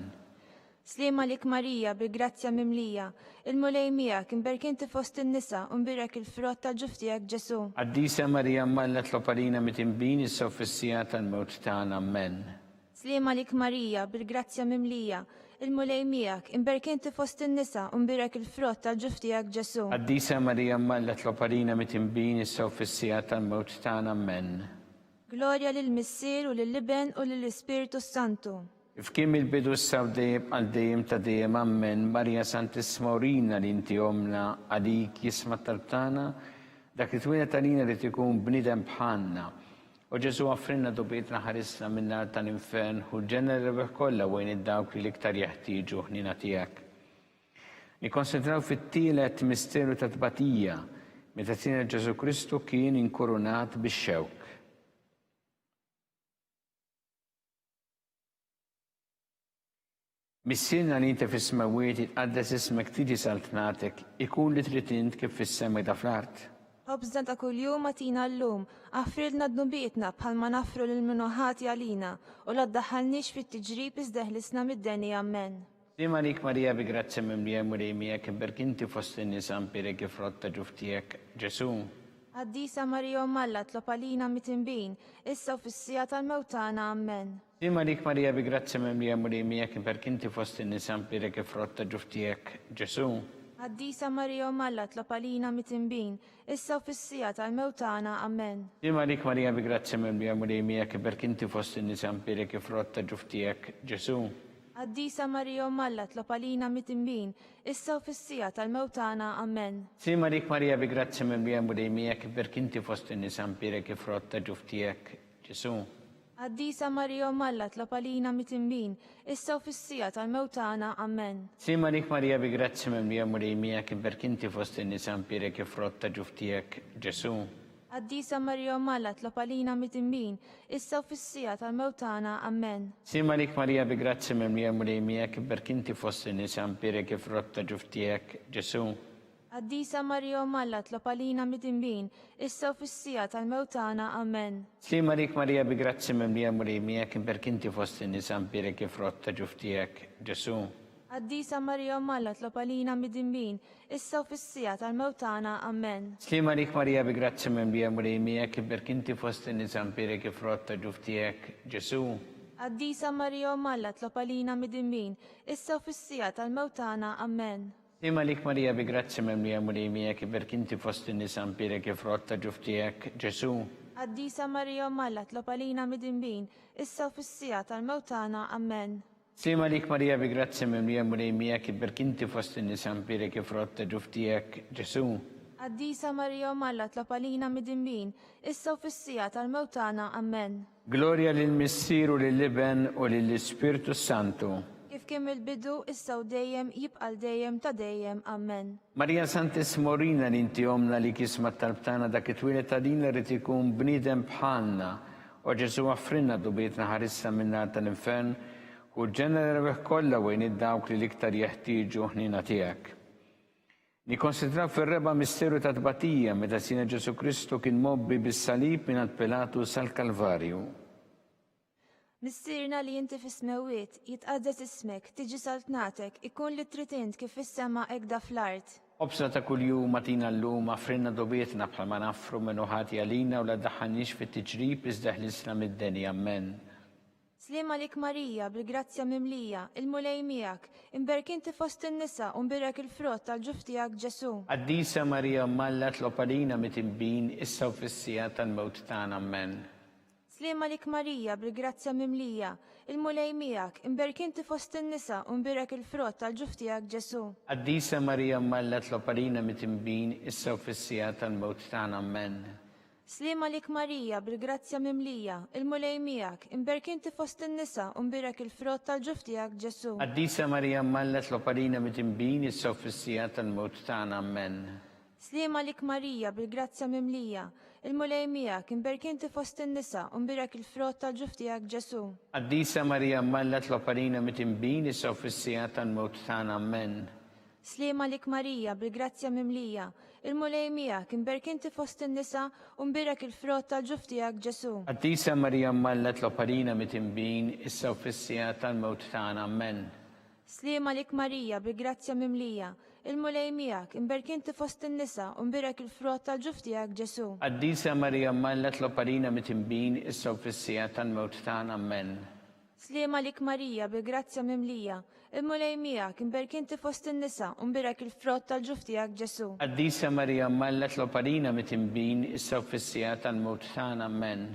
Slima lik Marija bi grazzja mimlija, il-mulej miegħek, imbirkinti fost in-nisa u mbirek il-frott tal-ġuftijak Ġesu. Qaddisa Marija Malla tlob għalina mit-tinbin is-sew fis-sija tal-mewtana. Amen. Slima lik Marija bi grazzja mimlija, il-mulej miegħek, imbirkinti fost in-nisa u mbirek il-frott tal-ġuftijak Ġesu. Qaddisa Marija Malla tlob għalina mit-tinbin is-sew fis-sija tal-mewtana. Amen. Gloria lill-Missier u lill-Iben u lill-Ispirtu Santu. F'kim il-bidu s-saw dejjem għal dejjem ta' dejjem. Amen. Marija Santissimorina l-inti omna għalik jisma tartana dak it-twilet għalina li tikun bnidem bħanna. U Ġesu għaffrinna dobietna ħarisna minnar tal-infern u ġenera rebeħ kolla għajn id-dawk li l-iktar jaħtieġu ħnina tijak. Nikkonsentraw fit-tielet misteru ta' tbatija meta sina Ġesu Kristu kien inkurunat bix-xewk. Missirna li inti fis-smawiet jitqaddes ismek tiġi saltnatek ikun li trid int kif fis-sema da fl-art. Ħobżna ta' kuljum atina llum, affrilna d-nubietna bħalma nafru l-minuħati għalina u la ddaħħalniex fit-tiġrib iżdeħlisna mid-deni ammen. Sima lik Marija bi grazzi mimlija murejmija kibberkinti fost in-nisa mpirek ifrotta ġuftijek Ġesu. Għaddisa Marija Malla tlob għalina mitinbin, issa u fissija tal-mewtana ammen. Sima lik Marija bi grazzi mimlija murejmija kibberkinti fost in-nisa mpirek ifrotta ġuftijek Ġesu. Għaddisa Marija Malla tlob għalina mitinbin, issa u fissija tal-mewtana ammen. Sima lik Marija bi grazzi mimlija murejmija kibberkinti fost in-nisa mpirek ifrotta ġuftijek Ġesu. Għaddisa Marija Malla tlob għalina mitinbin, issa u fissija tal-mewtana ammen. Sima lik Marija bi grazzi mimlija murejmija kibberkinti fost in-nisa mpirek ifrotta ġuftijek Ġesu. Għaddisa Marija Malla tlob għalina mitinbin, issa u fissija tal-mewtana ammen. Sima lik Marija bi grazzi mimlija murejmija kibberkinti fost in-nisa mpirek ifrotta ġuftijek Ġesu. Għaddisa Marija Malla tlob għalina mitinbin, issa u fissija tal-mewtana ammen. Sima lik Marija bi grazzi mimlija murejmija kibberkinti fost in-nisa mpirek ifrotta ġuftijek Ġesu. Għaddisa Marija Malla tlob għalina mitinbin, issa u fissija tal-mewtana ammen. Sima lik Marija bi grazzi mimlija murejmija kibberkinti fost in-nisa mpirek ifrotta ġuftijek Ġesu. Għaddisa Marija Malla tlob għalina mitinbin, issa u fissija tal-mewtana ammen. Sima lik Marija bi grazzi mimlija murejmija kibberkinti fost in-nisa mpirek ifrotta ġuftijek Ġesu. Għaddisa Marija Malla tlob għalina mitinbin, issa u fissija tal-mewtana ammen. Sima lik Marija bi grazzi mimlija murejmija kibberkinti fost in-nisa mpirek ifrotta ġuftijek Ġesu. Għaddisa Marija Malla tlob għalina mitinbin, issa u fissija tal-mewtana ammen. Sima lik Marija bi grazzi mimlija murejmija kibberkinti fost in-nisa mpirek ifrotta ġuftijek Ġesu. Għaddisa Marija Malla tlob għalina mitinbin, issa u fissija tal-mewtana ammen. Gloria lill-Missieru lill-Iben u lill-Ispirtu Santu. Kif kien il-bidu, issa u dejjem, jibqal dejjem ta' dejjem, ammen. Marija Santis Morina li inti omna li kisma talbtana dak it-twilet għadina rrit ikun bnidem bħalna u Ġesu għaffrinna dubietna ħarissa minna tal-infern u ġenera rebeħ kolla wejn id-dawk li liktar jeħtieġu ħnina tiegħek. Nikkonsidraw fil-reba misteru ta' tbatija meta sina Ġesu Kristu kien mobbi bis-salib minn Pilatu sal-Kalvarju. Missirna li jinti fis-smewiet, jitqaddes ismek, tiġi saltnatek, ikun li tritint kif fis-sema ekda fl-art. Obsra ta' kuljum matina l-lum għafrinna dobietna bħalma nafru minnu ħati għalina u la daħħanix fit-tiġrib iżdaħ l-islam id-deni, ammen. Slima lik Marija, bil-grazzja mimlija, il-mulej miegħek, imberkinti fost in-nisa u mbirek il-frott tal-ġuftijak Ġesu. Għaddisa Marija Malla tlob għalina mitimbin issa u fissija tal-mewt tagħna, ammen. Slima lik Marija, bil-grazzja mimlija, il-mulej miegħek, imberkinti fost in-nisa u mbirek il-frott tal-ġuftijak Ġesu. Għaddisa Marija Malla tlob għalina mitimbin issa u fissija tal-mewt tagħna, ammen. Slima lik Marija, bil-grazzja mimlija, il-mulej miegħek, imberkinti fost in-nisa u mbirek il-frott tal-ġuftijak Ġesu. Għaddisa Marija Malla tlob għalina mitimbin issa u fissija tal-mewt tagħna, ammen. Slima lik Marija, bil-grazzja mimlija, il-mulej miegħek, imberkinti fost in-nisa u mbirek il-frott tal-ġuftijak Ġesu. Għaddisa Marija Malla tlob għalina mitimbin issa u fissija tal-mewt tagħna, ammen. Slima lik Marija, bil-grazzja mimlija, il-mulej miegħek, imberkinti fost in-nisa u mbirek il-frott tal-ġuftijak Ġesu. Għaddisa Marija Malla tlob għalina mitimbin issa u fissija tal-mewt tagħna, ammen. Slima lik Marija, bil-grazzja mimlija, il-mulej miegħek, imberkinti fost in-nisa u mbirek il-frott tal-ġuftijak Ġesu. Għaddisa Marija Malla tlob għalina mitimbin issa u fissija tal-mewt tagħna, ammen. Slima lik Marija, bil-grazzja mimlija, il-mulej miegħek, imberkinti fost in-nisa u mbirek il-frott tal-ġuftijak Ġesu. Għaddisa Marija Malla tlob għalina mitimbin issa u fissija tal-mewt tagħna, ammen.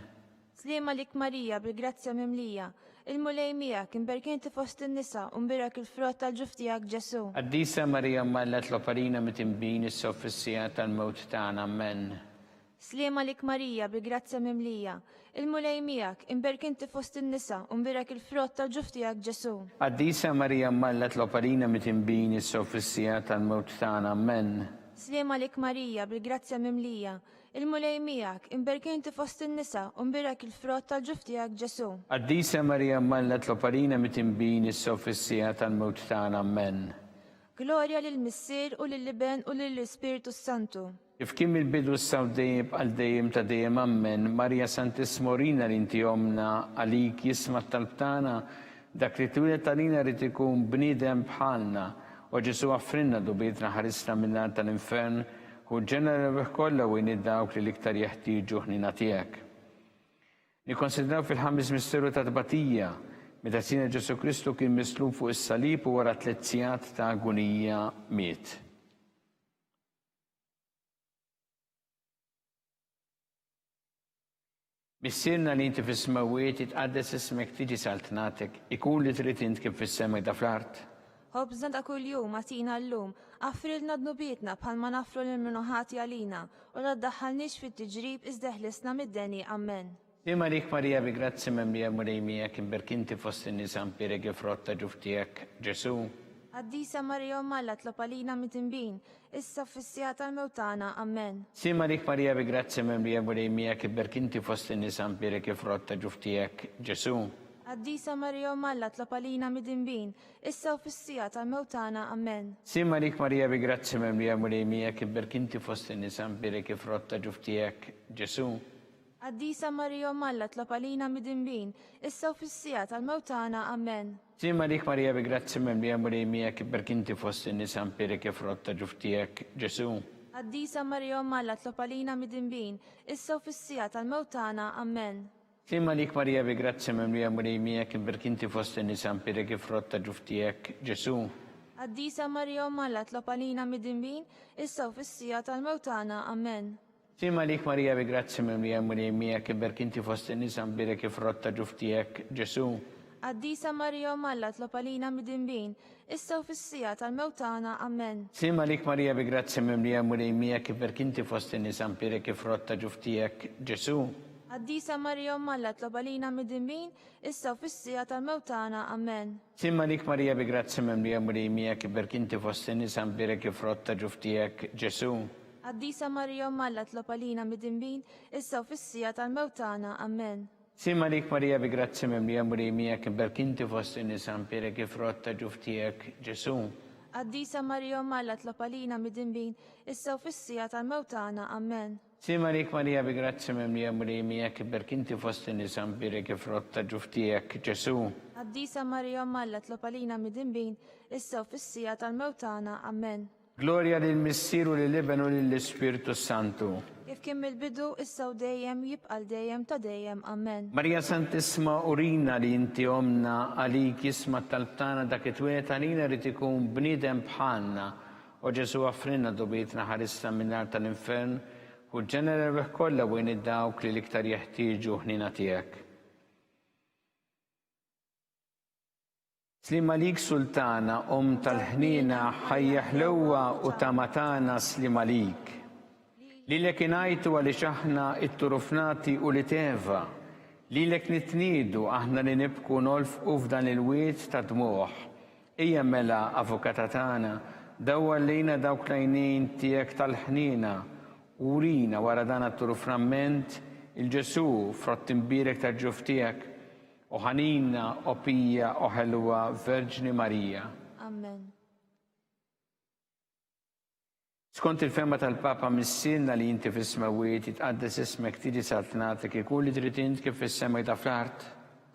Slima lik Marija, bil-grazzja mimlija, il-mulej miegħek, imberkinti fost in-nisa u mbirek il-frott tal-ġuftijak Ġesu. Għaddisa Marija Malla tlob għalina mitimbin issa u fissija tal-mewt tagħna, ammen. Slima lik Marija, bil-grazzja mimlija, il-mulej miegħek, imberkinti fost in-nisa u mbirek il-frott tal-ġuftijak Ġesu. Għaddisa Marija Malla tlob għalina mitimbin issa u fissija tal-mewt tagħna, ammen. Slima lik Marija, bil-grazzja mimlija, il-mulej miegħek, imberkinti fost in-nisa u mbirek il-frott tal-ġuftijak Ġesu. Għaddisa Marija Malla tlob għalina mitimbin issa u fissija tal-mewt tagħna, ammen. Glorja lill-Missier u lill-Iben u lill-Ispirtu Santu. Kif kien il-bidu s-sawdejjem għal dejjem ta' dejjem ammen, Marja Santismorina li inti omna għalik jisma' talbtana, dak li twilet għalina rrid ikun bniedem bħalna, u Ġesu għaffrinna dubietna ħarisna minna tal-infern, u ġenera kollha u dawk li l-iktar jeħtieġu ħnina tiegħek. Nikkonsidraw fil-ħames misteru ta' tbatija, meta Sina Ġesu Kristu kien mislub fuq is-salib u wara 3 sigħat ta' agonija miet. Missirna li inti fis-smawiet jitqaddes ismek tiġi saltnatek, ikun li trid int kif fis-semek da fl-art. Ħobżna ta' kuljum għatina l-lum, għaffrilna d-nubietna bħalma nafru l-minuħati għalina, u la ddaħħalniex fit-tiġrib izdeħlisna mid-deni, ammen. Sima lik Marija bi grazzi memlija murejmija kim berkinti fost in-nisa mpirek frotta ġuftijek Ġesu. Għaddisa Marija Malla tlopalina mitimbin, issa fissija tal-mewtana, ammen. Sima lik Marija bi grazzi memlija murejmija kim berkinti fost in-nisa mpirek frotta ġuftijek Ġesu. Għaddisa Marija Malla tlopalina mitimbin, issa fissija tal-mewtana, ammen. Sima lik Marija bi grazzi memlija murejmija kim berkinti fost in-nisa mpirek frotta ġuftijek Ġesu. Għaddisa Marija Malla tlopalina mitimbin, issa fissija tal-mewtana, ammen. Sima lik Marija bi grazzi memlija murejmija kim berkinti fost in-nisa mpirek frotta ġuftijek Ġesu. Għaddisa Marija Malla tlopalina mitimbin, issa fissija tal-mewtana, ammen. Sima lik Marija bi grazzi memlija murejmija kim berkinti fost in-nisa mpirek frotta ġuftijek Ġesu. Għaddisa Marija Malla tlopalina mitimbin, issa fissija tal-mewtana, ammen. Sima lik Marija bi grazzi memlija murejmija kim berkinti fost in-nisa mpirek frotta ġuftijek Ġesu. Għaddisa Marija Malla tlopalina mitimbin, issa fissija tal-mewtana, ammen. Sima lik Marija bi grazzi memlija murejmija kim berkinti fost in-nisa mpirek frotta ġuftijek Ġesu. Għaddisa Marija Malla tlopalina mitimbin, issa fissija tal-mewtana, ammen. Sima lik Marija bi grazzi memlija murejmija kim berkinti fost in-nisa mpirek frotta ġuftijek Ġesu. Għaddisa Marija Malla tlopalina mitimbin, issa fissija tal-mewtana, ammen. Sima lik Marija bi grazzi memlija murejmija kim berkinti fost in-nisa mpirek frotta ġuftijek Ġesu. Għaddisa Marija Malla tlopalina mitimbin, issa fissija tal-mewtana, ammen. Sima lik Marija bi grazzi memlija murejmija kim berkinti fost in-nisa mpirek frotta ġuftijek Ġesu. Għaddisa Marija Malla tlopalina mitimbin, issa fissija tal-mewtana, ammen. Gloria lil Missieru lil Ibn u lill-Ispiritu Santu. Kif kien mill-bidu issa u dejjem jibqal dejjem ta' dejjem, ammen. Marija Santisma urina li inti omna għalik jisma talbtana dak it-twilet għalina rrid ikun bniedem bħalna, u Ġesu għaffrinna dubietna ħarisna minnar tal-infern, u ġenera kollha bejn id-dawk li l-iktar jeħtieġu ħnina tiegħek. Slima lik Sultana, tal-ħnina ħajja ħlewwa u tamatana slima lik. Lilek inajtu għaliex aħna it-turufnati u li teva. Lilek nitniedu aħna li nibku nolfqu f'dan il-wiet ta' dmuħ. Ija mela avukata tagħna, dawwa lejna dawk lajnejn tiegħek tal-ħnina, urina wara dan it-turuframent il-Ġesu frott imbirek tal-ġuf tiegħek. U ħanina, opija, u ħelwa, Verġni Marija. Amen. Skont il-femma tal-Papa missilna li inti fis-smawiet jitqaddes ismek tiġi saltnatek ikun li trid int kif fis-semek ta' fl-art.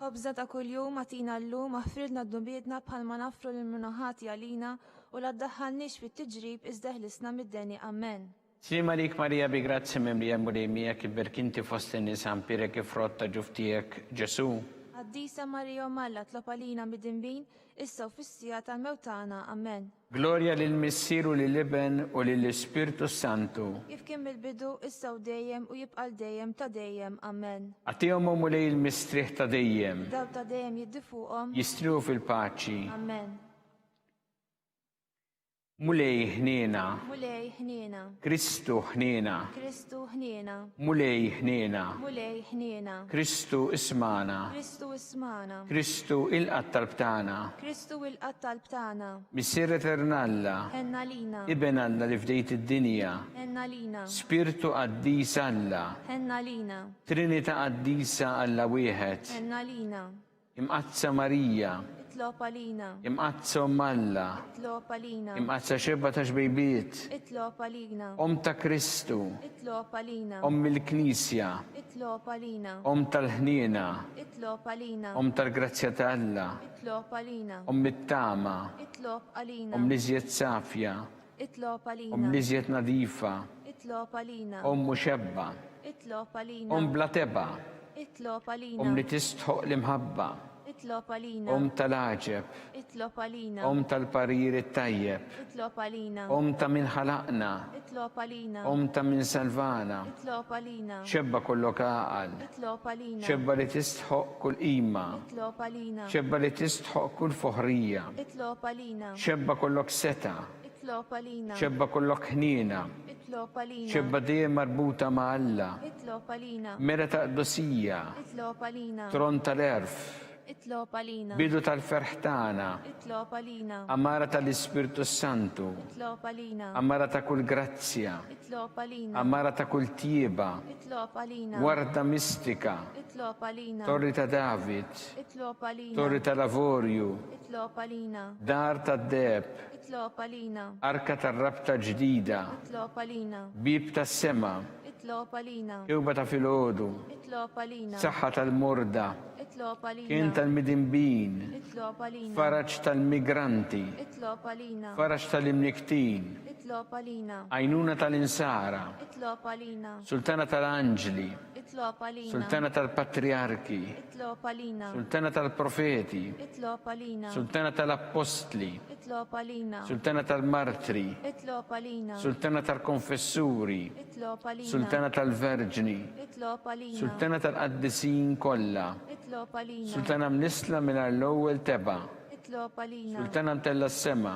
Ħobża ta' kuljum għatina llum aħfrilna d-dubietna bħalma nafru l-minuħati għalina u la ddaħħalniex fit-tiġrib izdeħlisna mid-deni, ammen. Sima lik Marija bi grazzi memlija murejmija kif berkinti fost in-nisa mpirek frotta ġuftijek Ġesu. Għaddisa Marija Malla tlopalina mitimbin, issa u fissija tal-mewtana, ammen. Gloria lil Missieru lil Ibn u lill-Ispiritu Santu. Kif kien mill-bidu issa u dejjem u jibqal dejjem ta' dejjem, ammen. Għatihom mulej il-mistriħ ta' dejjem. Daw ta' dejjem jiddifuqhom. Jistriħu fil-paċi. Amen. Mulej ħnina. Mulej ħnina. Kristu ħnina. Kristu ħnina. Mulej ħnina. Mulej ħnina. Kristu ismana. Kristu ismana. Kristu il-qattalbtana. Kristu il-qattalbtana. Missier Eternalla. Henna lina. Iben Alla li fdejt id-dinja. Henna lina. Spiritu qaddis Alla. Henna lina. Trinita qaddisa Alla wieħed. Henna lina. Imqazza Marija, itlob għalina, imqazza Alla, itlob għalina, imqazza xebba ta' xbejbiet, itlob għalina, ta' Kristu, itlob għalina, il-Knisja, itlob għalina, tal-ħniena, itlob għalina, tal-grazzja ta' Alla, itlob għalina, it-tama, itlob għalina, l-iżjed safja, itlob għalina, l-iżjed nadifa, itlob għalina, muxebba, itlob għalina, bla teba, itlob għalina, li tistħoq l-imħabba, itlob għalina, tal-aġeb, itlob għalina, tal-parir it-tajjeb, itlob għalina, ta' min ħalaqna, itlob għalina, ta' min salvana, itlob għalina, xebba kollok għaqal, itlob għalina, xebba li tistħoq kull qima, itlob għalina, xebba li tistħoq kull foħrija, itlob għalina, xebba kollok seta, itlob għalina, xebba kollok ħniena, itlob għalina, xebba dejjem marbuta ma' Alla, itlob għalina, mera ta' qdosija, itlob għalina, tron tal-erf, itlob għalina, bidu tal-ferħtana, itlob għalina, amara tal-Ispirtu Santu, itlob għalina, amara ta' kull grazzja, itlob għalina, amara ta' kull tieba, itlob għalina, warda mistika, itlob għalina, torri ta' David, itlob għalina, torri ta' lavorju, itlob għalina, dar ta' deb, itlob għalina, arka ta' rabta ġdida, itlob għalina, bib ta' sema, itlob għalina, kewba ta' filgħodu, itlob għalina, saħħa tal-morda, itlob kien għalina, tal-midinbin, itlob għalina, faraġ tal-migranti, itlob għalina, faraġ tal-imniktin, itlob għalina, għajnuna tal-insara, itlob għalina, sultana tal-anġli, itlob għalina, sultana tal-patriarki, itlob għalina, sultana tal-profeti, itlob għalina, sultana tal-apostli, itlob għalina, sultana tal-martri, itlob għalina, sultana tal-konfessuri, itlob għalina, sultana tal-verġni, itlob għalina, sultana tal-qaddisin kollha, itlob għalina, sultana mnisla minn l-ewwel teba, itlob għalina, sultana mtella s-sema,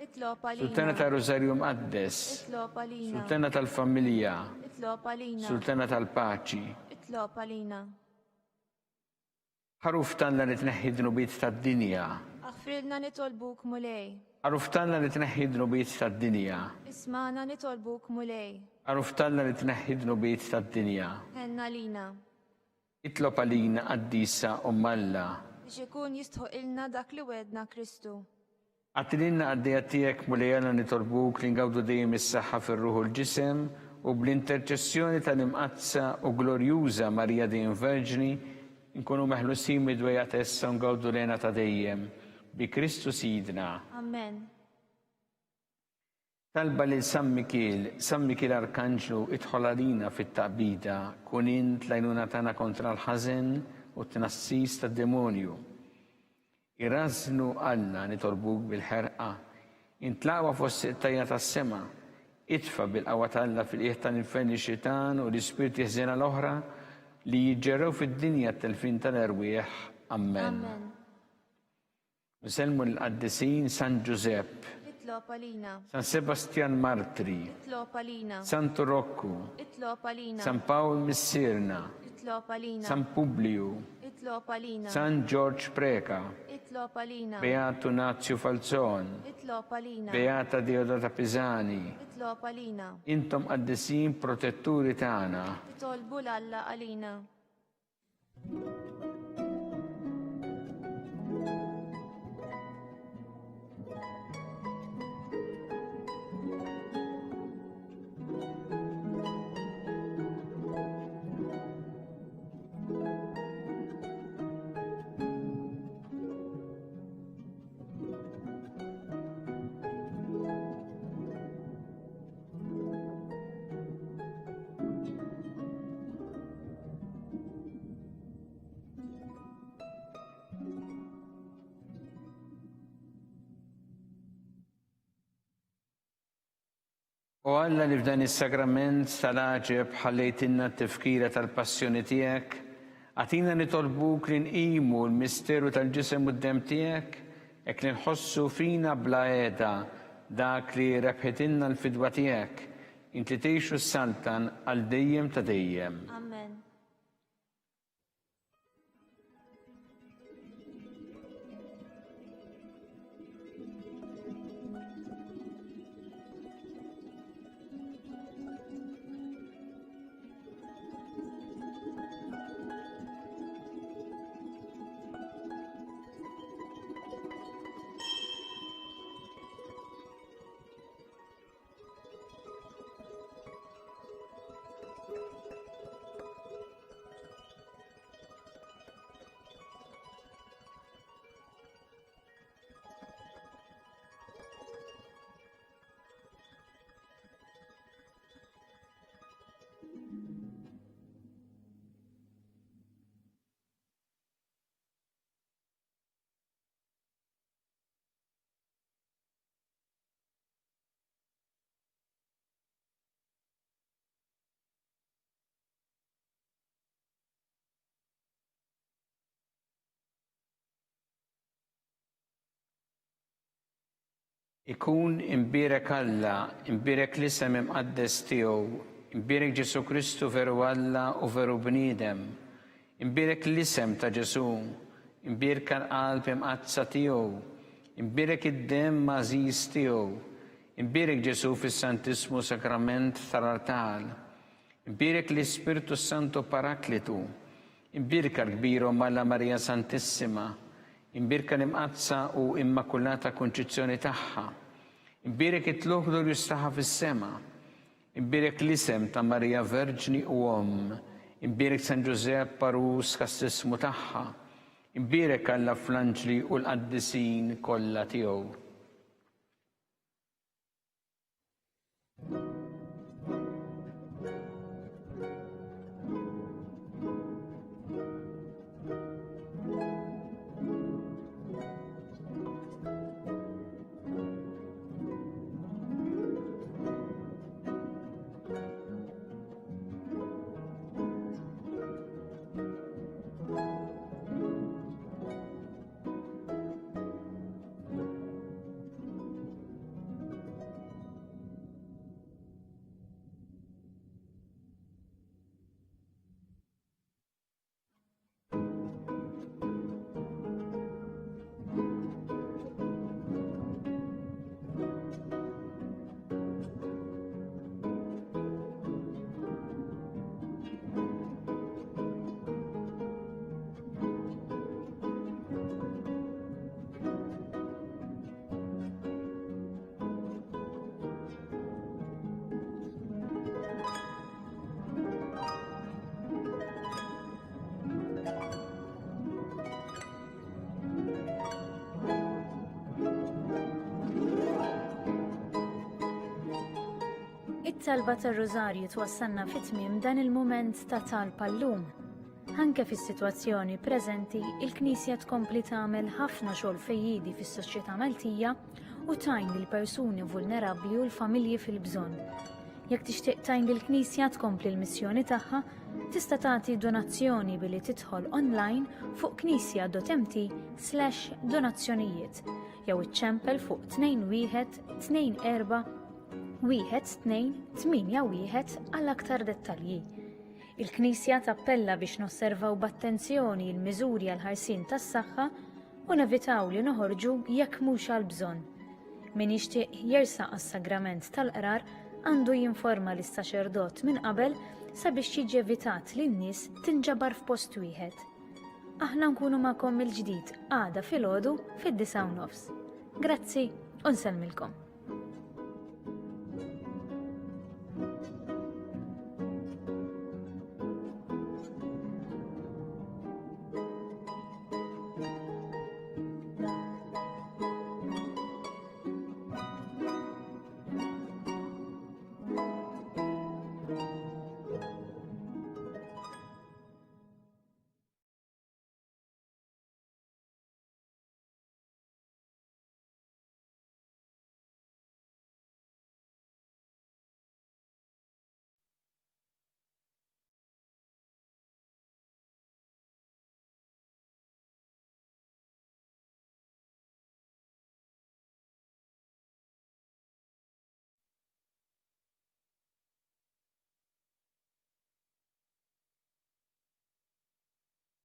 itlob sultana għalina, tal-Rosarju Mqaddes, itlob għalina, sultana tal-familja, itlob għalina, sultana tal-paċi. itlob għalina, Ħaruf tanna li tneħħidnu bit tad-dinja, aħfrilna nitolbuk mulej, ħaruf tanna li tneħħidnu bit tad-dinja, ismana nitolbuk mulej, ħaruf tanna li tneħħidnu bit tad-dinja. henna lina, Itlob għalina qaddisa Alla. biex ikun jistħuq ilna dak li wedna Kristu. Għattilinna għaddija tijek mulejana nitolbuk li ngawdu dejjem is-saħħa fir-ruħu l-ġisem u bl-interċessjoni tal-imqazza u glorjuża Marija dejjem Verġni nkunu meħlusin mid-dwejja tessa u ngawdu lena ta' dejjem bi Kristu Sidna. Amen. Talba li San Mikil Arkanġlu idħol għalina fit-taqbida kun int lajnuna tagħna kontra l-ħażen u t-tnassis tad-demonju. Irraznu Alla nitolbuk bil-ħerqa, intlaqwa fost it-tajja tas-sema, itfa bil-qawwa Alla fil-qiegħ tal-inferni xitan u l-ispirti ħżiena l-oħra li jiġġerrew fid-dinja t-telfin tal-erwieħ. Amen. Amen. Nselmu l-qaddisin San Giuseppe, Itlob għalina, San Sebastian Martri, itlob għalina, Santo Rocco, itlob għalina, San Paolo Missirna, itlob għalina, San Publiu, itlob għalina, San George Preka, itlob għalina, Beato Nazio Falzon, itlob għalina, Beata Deodata Pisani, itlob għalina, intom qaddisin protetturi tagħna. itolbu l-Alla għalina. U Alla li f'dan is-sagrament tal-aġeb ħallejtinna t-tifkira tal-passjoni tiegħek, għatina nitolbuk li nqimu l-misteru tal-ġisem u d-dem tiegħek, hekk li nħossu fina bla qiegħda dak li rebħitinna l-fidwa tiegħek, inti tgħixu s-saltan għal dejjem ta' dejjem. Amen. Ikun imbirek Alla, imbirek l-isem imqaddes tiegħu, imbirek Ġesu Kristu veru Alla u veru bniedem, imbirek l-isem ta' Ġesu, imbirek l-qalb imqazza tiegħu, imbirek id-dem mażiż tiegħu, imbirek Ġesu fis-Santismu Sakrament tal-Altar, imbirek l-Ispirtu Santo Paraklitu, imbirek l-kbiru Malla Marija Santissima, imbirka l-imqazza u immakulata konċizzjoni tagħha, imbirek it-tluħdu l-justaħa fis-sema, imbirek l-isem ta' Marija Verġni u imbirek San Giuseppe Parus kas-sismu tagħha, imbirek Alla fl-anġli u l-qaddisin kollha tiegħu. It-talba tar-Rożarju twassalna fit-tmiem dan il-mument ta' talba llum. Anke fis-sitwazzjoni preżenti, il-Knisja tkompli tagħmel ħafna xogħol fejjidi fis-soċjetà Maltija u tajn lil persuni vulnerabbli u l-familji fil-bżonn. Jekk tixtieq tajn lill-Knisja tkompli l-missjoni tagħha, tista' tagħti donazzjoni billi tidħol online fuq knisja.mt/donazzjonijiet jew iċċempel fuq 2124-1281 għal aktar dettalji. Il-Knisja tappella biex nosservaw b'attenzjoni l-miżuri għal ħarsien tas-saħħa u nevitaw li noħorġu jekk mhux għal bżonn. Min jixtieq jersaq għas-sagrament tal-qrar għandu jinforma lis-saċerdot minn qabel sabiex jiġi evitat li n-nies tinġabar f'post wieħed. Aħna nkunu magħkom il-ġdid għada filgħodu fid-9:30. Grazzi u nsellmilkom.